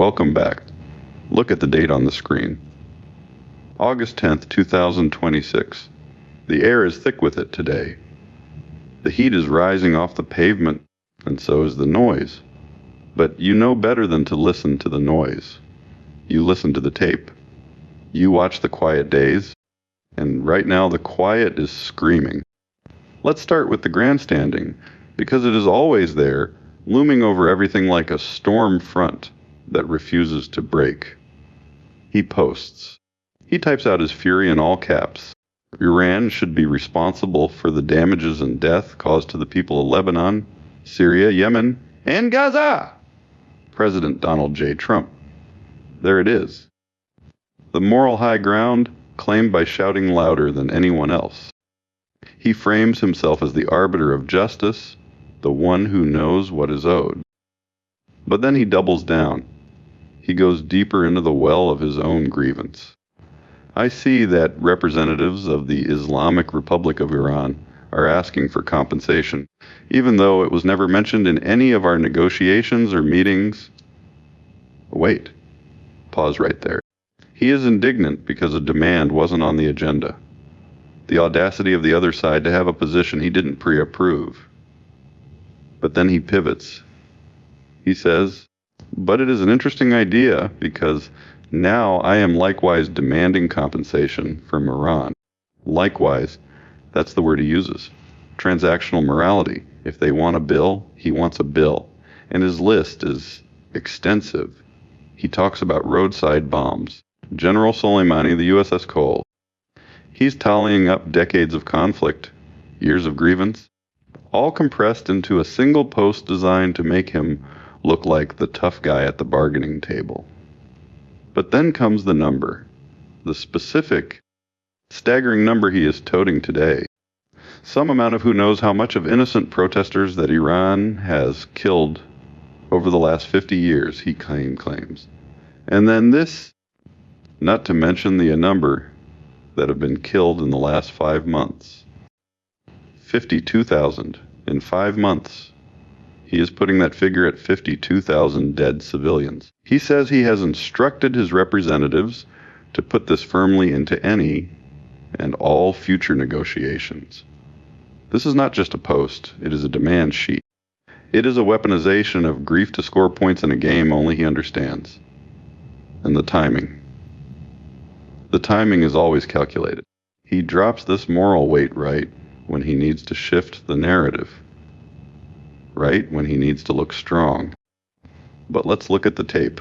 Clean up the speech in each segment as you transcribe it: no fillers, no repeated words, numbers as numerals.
Welcome back. Look at the date on the screen. August 10th, 2026. The air is thick with it today. The heat is rising off the pavement, and so is the noise. But you know better than to listen to the noise. You listen to the tape. You watch the quiet days, and right now the quiet is screaming. Let's start with the grandstanding, because it is always there, looming over everything like a storm front that refuses to break. He posts. He types out his fury in all caps. Iran should be responsible for the damages and death caused to the people of Lebanon, Syria, Yemen, and Gaza. President Donald J. Trump. There it is. The moral high ground claimed by shouting louder than anyone else. He frames himself as the arbiter of justice, the one who knows what is owed. But then he doubles down. He goes deeper into the well of his own grievance. I see that representatives of the Islamic Republic of Iran are asking for compensation, even though it was never mentioned in any of our negotiations or meetings. Wait. Pause right there. He is indignant because a demand wasn't on the agenda. The audacity of the other side to have a position he didn't pre-approve. But then he pivots. He says, but it is an interesting idea because now I am likewise demanding compensation from Iran. Likewise, that's the word he uses. Transactional morality. If they want a bill, he wants a bill. And his list is extensive. He talks about roadside bombs. General Soleimani, the USS Cole. He's tallying up decades of conflict, years of grievance, all compressed into a single post designed to make him look like the tough guy at the bargaining table. But then comes the number, the specific, staggering number he is toting today. Some amount of who knows how much of innocent protesters that Iran has killed over the last 50 years, he claims. And then this, not to mention the number that have been killed in the last 5 months. 52,000 in 5 months. He is putting that figure at 52,000 dead civilians. He says he has instructed his representatives to put this firmly into any and all future negotiations. This is not just a post, it is a demand sheet. It is a weaponization of grief to score points in a game only he understands. And the timing. The timing is always calculated. He drops this moral weight right when he needs to shift the narrative. Right when he needs to look strong. But let's look at the tape.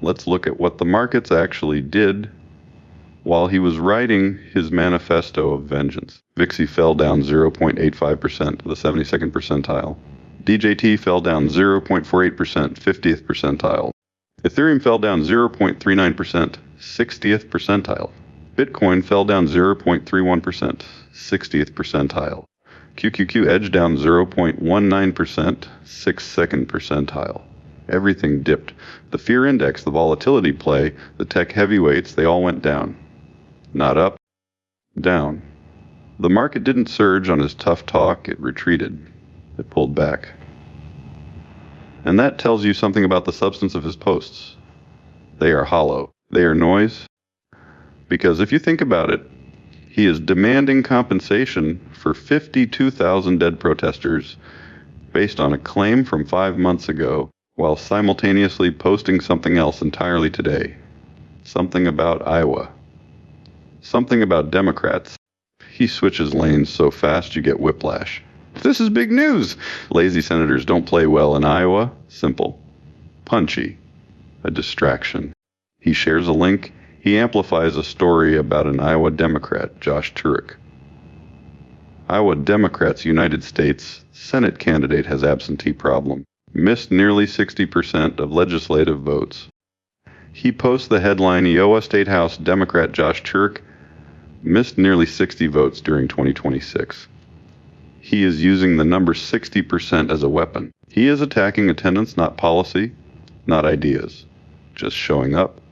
Let's look at what the markets actually did while he was writing his manifesto of vengeance. VIXI fell down 0.85% to the 72nd percentile. DJT fell down 0.48%, 50th percentile. Ethereum fell down 0.39%, 60th percentile. Bitcoin fell down 0.31%, 60th percentile. QQQ edged down 0.19%, 6th percentile. Everything dipped. The fear index, the volatility play, the tech heavyweights, they all went down. Not up, down. The market didn't surge on his tough talk, it retreated. It pulled back. And that tells you something about the substance of his posts. They are hollow. They are noise. Because if you think about it, he is demanding compensation for 52,000 dead protesters based on a claim from 5 months ago, while simultaneously posting something else entirely today. Something about Iowa. Something about Democrats. He switches lanes so fast you get whiplash. This is big news! Lazy senators don't play well in Iowa. Simple. Punchy. A distraction. He shares a link. He amplifies a story about an Iowa Democrat, Josh Turek. Iowa Democrats, United States Senate candidate has absentee problem. Missed nearly 60% of legislative votes. He posts the headline, Iowa State House Democrat Josh Turek missed nearly 60 votes during 2026. He is using the number 60% as a weapon. He is attacking attendance, not policy, not ideas. Just showing up.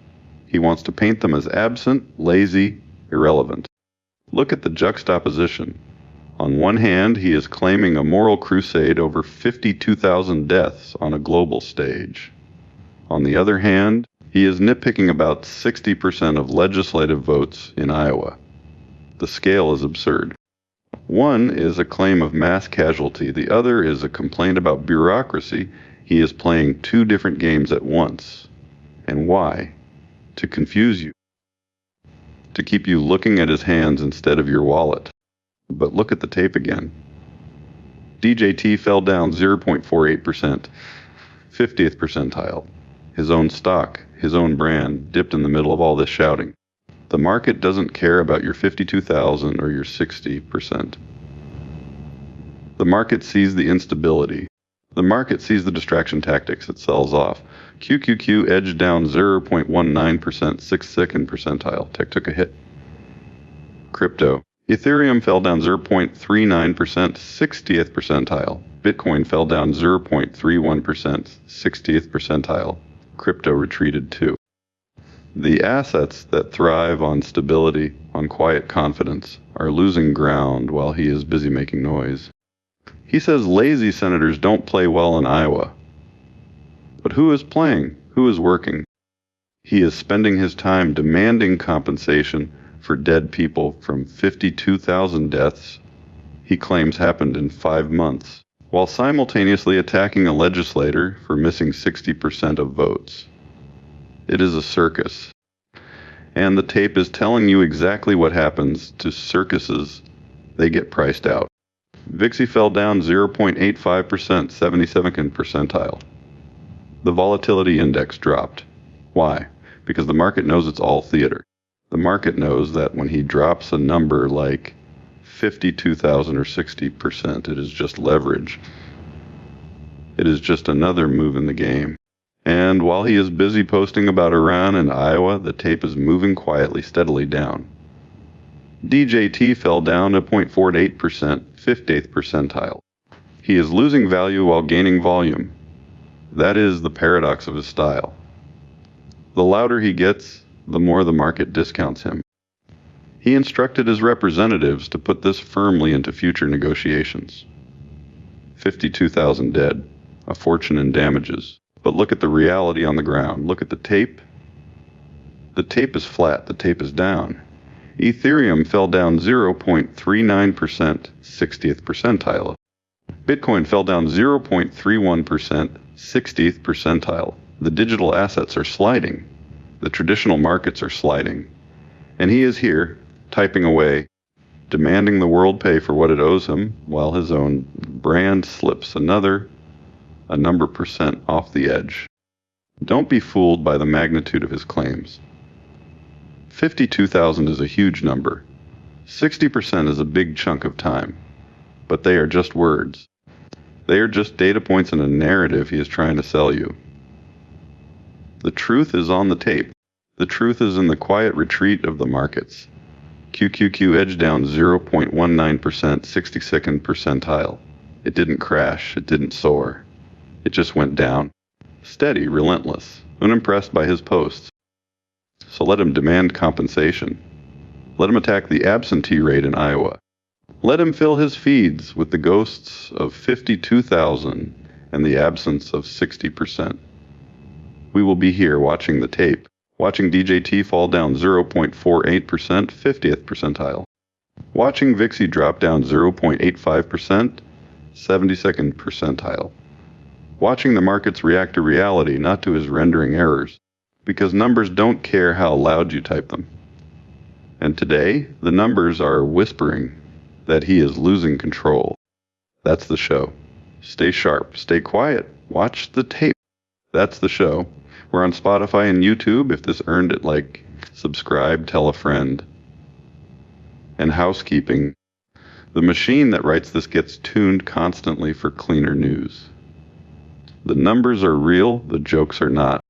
He wants to paint them as absent, lazy, irrelevant. Look at the juxtaposition. On one hand, he is claiming a moral crusade over 52,000 deaths on a global stage. On the other hand, he is nitpicking about 60% of legislative votes in Iowa. The scale is absurd. One is a claim of mass casualty. The other is a complaint about bureaucracy. He is playing two different games at once. And why? To confuse you. To keep you looking at his hands instead of your wallet. But look at the tape again. DJT fell down 0.48%, 50th percentile. His own stock, his own brand, dipped in the middle of all this shouting. The market doesn't care about your 52,000 or your 60%. The market sees the instability. The market sees the distraction tactics. It sells off. QQQ edged down 0.19%, 6th percentile. Tech took a hit. Crypto. Ethereum fell down 0.39%, 60th percentile. Bitcoin fell down 0.31%, 60th percentile. Crypto retreated too. The assets that thrive on stability, on quiet confidence, are losing ground while he is busy making noise. He says lazy senators don't play well in Iowa. But who is playing? Who is working? He is spending his time demanding compensation for dead people from 52,000 deaths he claims happened in 5 months, while simultaneously attacking a legislator for missing 60% of votes. It is a circus. And the tape is telling you exactly what happens to circuses. They get priced out. VIXI fell down 0.85%, 72nd percentile. The volatility index dropped. Why? Because the market knows it's all theater. The market knows that when he drops a number like 52,000 or 60%, it is just leverage. It is just another move in the game. And while he is busy posting about Iran and Iowa, the tape is moving quietly, steadily down. DJT fell down to 0.48%, 50th percentile. He is losing value while gaining volume. That is the paradox of his style. The louder he gets, the more the market discounts him. He instructed his representatives to put this firmly into future negotiations. 52,000 dead, a fortune in damages. But look at the reality on the ground. Look at the tape. The tape is flat. The tape is down. Ethereum fell down 0.39%, 60th percentile. Bitcoin fell down 0.31%, 60th percentile. The digital assets are sliding. The traditional markets are sliding. And he is here, typing away, demanding the world pay for what it owes him, while his own brand slips a number percent off the edge. Don't be fooled by the magnitude of his claims. 52,000 is a huge number. 60% is a big chunk of time. But they are just words. They are just data points in a narrative he is trying to sell you. The truth is on the tape. The truth is in the quiet retreat of the markets. QQQ edged down 0.19%, 62nd percentile. It didn't crash. It didn't soar. It just went down. Steady, relentless, unimpressed by his posts. So let him demand compensation. Let him attack the absentee rate in Iowa. Let him fill his feeds with the ghosts of 52,000 and the absence of 60%. We will be here watching the tape, watching DJT fall down 0.48%, 50th percentile. Watching VIXI drop down 0.85%, 72nd percentile. Watching the markets react to reality, not to his rendering errors, because numbers don't care how loud you type them. And today, the numbers are whispering that he is losing control. That's the show. Stay sharp, stay quiet, watch the tape. That's the show. We're on Spotify and YouTube. If this earned it, like, subscribe, tell a friend. And housekeeping. The machine that writes this gets tuned constantly for cleaner news. The numbers are real, the jokes are not.